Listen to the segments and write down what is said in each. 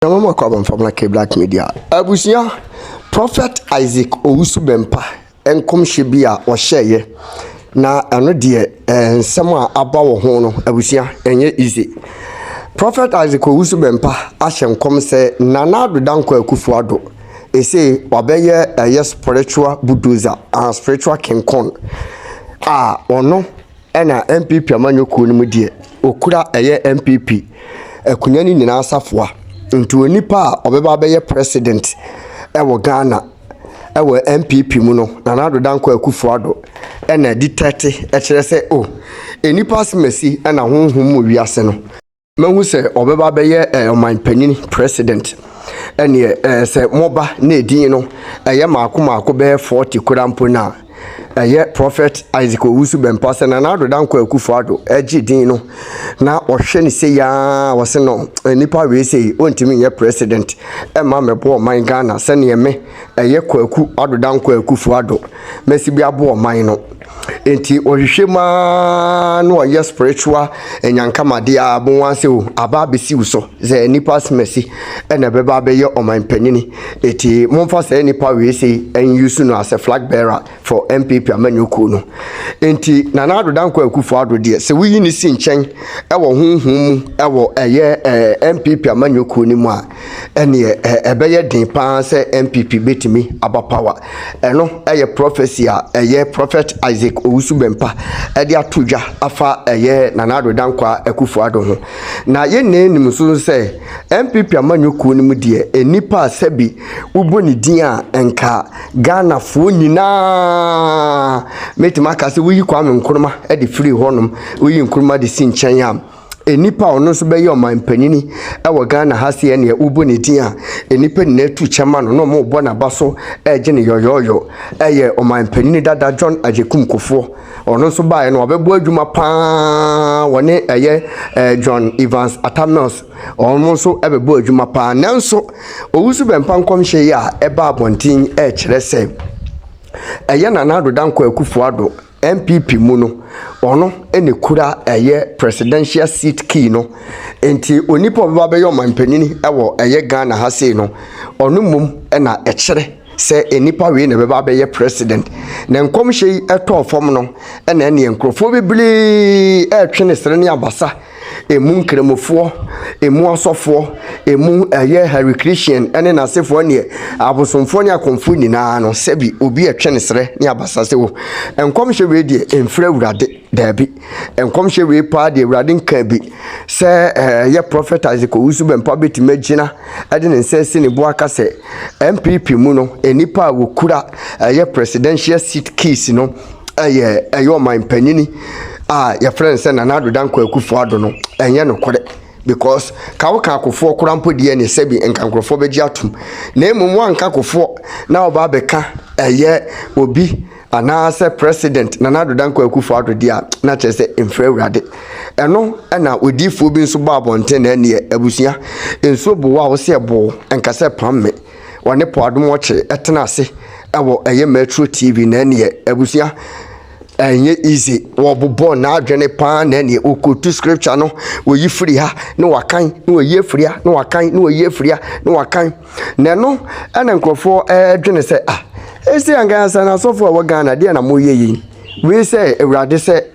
Mama Kwabam from like Black Media. Abusia, Prophet Isaac Owusu Bermpah, enkom shebia o sheye. Na ano de nsema aba wo ho no abusia enye easy. Prophet Isaac Owusu Bermpah ahyenkom se Nana Addo danko akufo ado. Ese obeye spiritual bulldozer and spiritual king kong. Ono ena NPP amanyoko ni mu de okura NPP. Ekunyani nyina asafoa. Nti onipa obeba abeye president ewo Ghana ewo NPP mu no Nana Addo danko akufo ado ena di 30 ekire se enipa semesi ena honhom mu wiase no mahu se obeba abeye oman panyin president ene se moba na edin no eye maako be 40 kurampo na Prophet Isaac Owusu Bermpah se Nana Addo danko akufo ado eji din no na ohwe ni se ya wose no nipa we se ontimi ye president ma mebo man Ghana se ne me kwaku Addo danko akufo ado mesi bi abo man no enti ohwehwema no ye spiritual enyankamade abo wanse aba besi uso ze nipa smesi na beba be ye oman panyini enti momfa se nipa we se use no as a flag bearer for NPP amanyoko no enti Nana Addo danko akufo ado de se wuyi ni si nchen ewo honhom ewo NPP amanyoko ni mu a ene ebeye din pa se NPP betimi aba power eno prophecy a Prophet Isaac Owusu Bermpah edi atodwa afa Nana Addo danko akufo ado ho na ye nenim so se NPP amanyoko ni mu de enipa sebi ubo ni din a enka Ghana fo nyina metima kase wuyi kwame nkruma edi free honum wuyi nkruma de si nchen yam enipa ono so be ye oman panini ewo Ghana hase ne ubo ne din a enipa ni natu chama no mo bo na baso eje ne yoyoyo oman panini dada John Ajekum Kofo ono so bae no obebo adwuma pa woni John Evans Atamos ono so ebebo adwuma pa nanso Owusu Bermpah nkomhye ya eba abontin kire se Nana Addo danko akufo ado NPP mu no ono ene kura presidential seat key no enti onipa obaba be yo manpanini ewo Ghana hase no ono mum na ekire se enipa we na beba be president na nkomhye eto fom no na ene nkrofo bebli etwene sere ne abasa emu nkremofo emu asofo emu Harry Christian ene na sefo ne abosomfo ne akonfo nyina no sebi obi etwene sere ne abasa se wo enkomhye we die emfra wurade dabi enkomhye we pa de wurade nka bi se Prophet Isaac Owusu Bermpah betimagina ade ne nsese ne bo aka se NPP mu no enipa wo kura presidential seat keys no oman panyini your friend say Nana Addo danko akufo ado no enye no kore because kawoka akofo kurampo die ne sebi enkankrofo beji atum na emum wanka akofo na oba beka obi anase president Nana Addo danko akufo ado dia na chese emfra urade eno na odifo bi nso ba abonte na ne abusia enso bo wa wo se bo enkase pamme wane po adom oche etena ase ewo Metro TV na ne abusia enye easy wo bobo na adwene pa na ne okotu scripture no wo yi free ha na wakan na wo yi free ha na wakan na wo yi free ha na wakan na no ana nkrofo adwene se esi anga sa na sofo wo Ghana de na mo yeyi we say ewrade se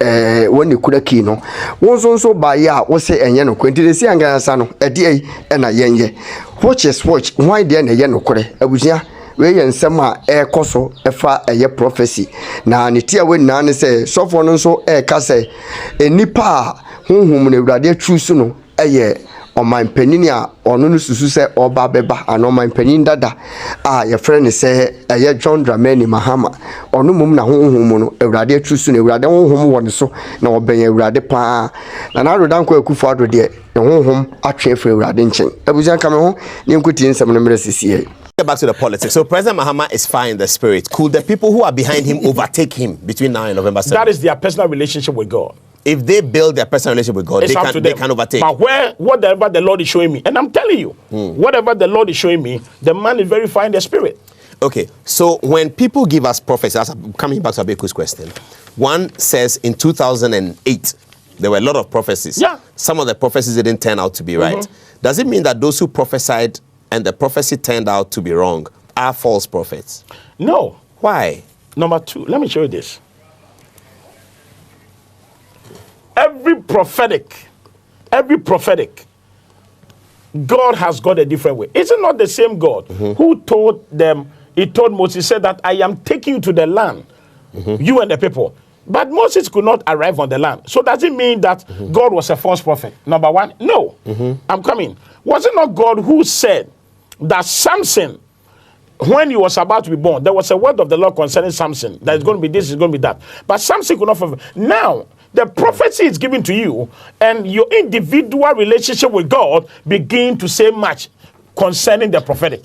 woni kura ki no wonso ba ya wo se enye no kwenti esi anga sa no ede na yenye watch why de na ye no kure abusia we yensem a ekoso efa prophecy na ne tia we na ne se sofo no so ka se enipa honhom na ewrade atrusu no oman panini a ono no susu se oba beba an oman panin dada your friend se John Dramani Mahama ono mum na honhom no ewrade atrusu na ewrade honhom won so na oben ewrade pa na Addo danko akufo ado de honhom atwe fra ewrade nchen abujan kame ho ne nkuti nsem no mere sisiye. Back to the politics. So President Mahama is fine in the spirit. Could the people who are behind him overtake him between now and November 7th? That is their personal relationship with God. If they build their personal relationship with God, they can overtake. But whatever the Lord is showing me, and I'm telling you, whatever the Lord is showing me, the man is very fine in the spirit. Okay, so when people give us prophecies, coming back to Abeku's question, one says in 2008, there were a lot of prophecies. Yeah. Some of the prophecies didn't turn out to be right. does it mean that those who prophesied and the prophecy turned out to be wrong are false prophets? No. Why? Number two, let me show you this. Every prophetic, God has got a different way. Is it not the same God who told them, he told Moses, said that I am taking you to the land, you and the people. But Moses could not arrive on the land. So does it mean that God was a false prophet? Number one, no. I'm coming. Was it not God who said that Samson, when he was about to be born, there was a word of the Lord concerning Samson, that is going to be this, is going to be that. But Samson could not fulfill. Now, the prophecy is given to you, and your individual relationship with God begin to say much concerning the prophetic.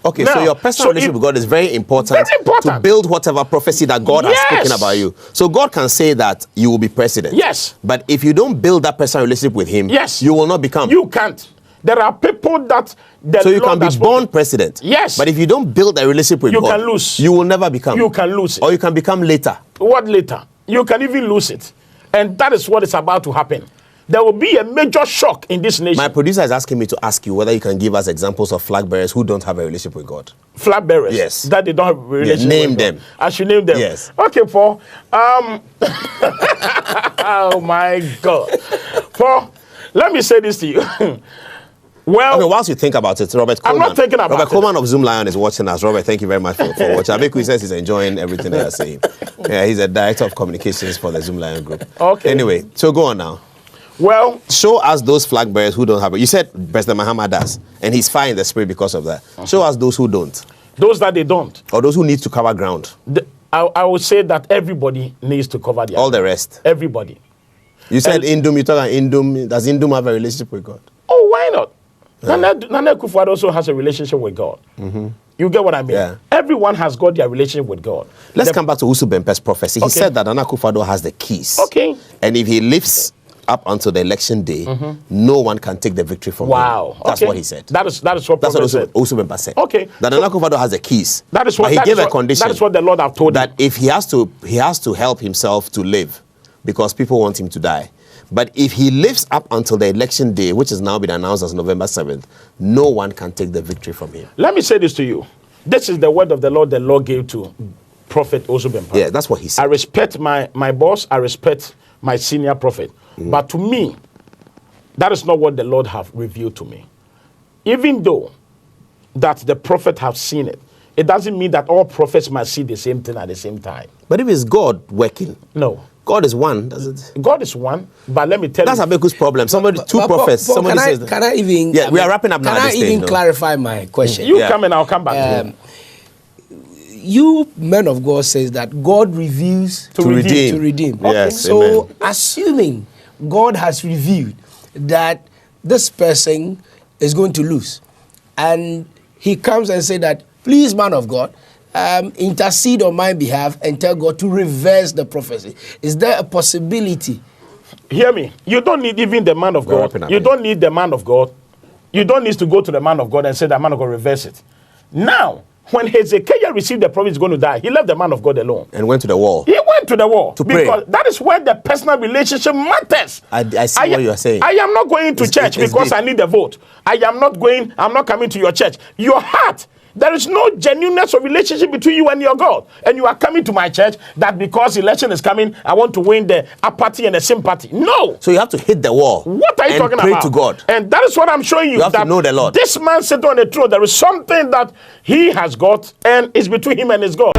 Okay, Now, so your personal relationship with God is very important to build whatever prophecy that God has spoken about you. So God can say that you will be president. Yes. But if you don't build that personal relationship with him, you will not become. You can't. There are people that so you can be born president. Yes. But if you don't build a relationship with God, you can lose. You will never become. You can lose it. Or you can become later. What later? You can even lose it. And that is what is about to happen. There will be a major shock in this nation. My producer is asking me to ask you whether you can give us examples of flag bearers who don't have a relationship with God. Flag bearers? Yes. That they don't have a relationship name with them. God. I should name them? Yes. Okay, Paul. Oh my God. Paul, let me say this to you. Well, okay, whilst you think about it, Robert Coleman. I'm not thinking about Robert Coleman of Zoom Lion is watching us. Robert, thank you very much for watching. Abeku says he's enjoying everything that you're saying. Yeah, he's a director of communications for the Zoom Lion group. Okay. Anyway, so go on now. Well, show us those flag bearers who don't have it. You said President Mahama does, and he's fine in the spirit because of that. Show us those who don't. Those that they don't. Or those who need to cover ground. I would say that everybody needs to cover their all the rest. Everybody. You said Indum, you talk about Indum. Does Indum have a relationship with God? Oh, why not? Nana Akufo-Addo also has a relationship with God. You get what I mean? Yeah. Everyone has got their relationship with God. Let's come back to Owusu Bermpah's prophecy. He said that Nana Akufo-Addo has the keys. Okay. And if he lives up until the election day, no one can take the victory from him. That's what he said. That is what Owusu Bermpah said. Okay. That Nana Akufo-Addo has the keys. That is what but he gave a condition. That is what the Lord have told that him. If he has to help himself to live, because people want him to die. But if he lives up until the election day, which has now been announced as November 7th, no one can take the victory from him. Let me say this to you. This is the word of the Lord gave to Prophet Owusu Bermpah. Yeah, that's what he said. I respect my boss. I respect my senior prophet. But to me, that is not what the Lord have revealed to me. Even though that the prophet have seen it, it doesn't mean that all prophets must see the same thing at the same time. But if it's God working, no. God is one, does it? God is one, but let me tell you. That's Abeku's problem. Two prophets. Somebody says can I even... Yeah, we are wrapping up now. Can I even clarify my question? You come and I'll come back. You, men of God, says that God reveals to redeem. To redeem. Okay. Yes, so, amen. Assuming God has revealed that this person is going to lose, and he comes and say that, please, man of God, intercede on my behalf and tell God to reverse the prophecy. Is there a possibility? Hear me. You don't need even the man of God. You don't need the man of God. You don't need to go to the man of God and say the man of God reverse it. Now, when Hezekiah received the prophet is going to die, he left the man of God alone. And went to the wall. He went to the wall. To pray. Because that is where the personal relationship matters. I see what you are saying. I am not going to church because I need the vote. I'm not coming to your church. Your heart. There is no genuineness of relationship between you and your God. And you are coming to my church that because election is coming, I want to win the apathy and the sympathy. No. So you have to hit the wall. What are you talking about? Pray to God. And that is what I'm showing you. You have to know the Lord. This man sitting on the throne, there is something that he has got and it's between him and his God.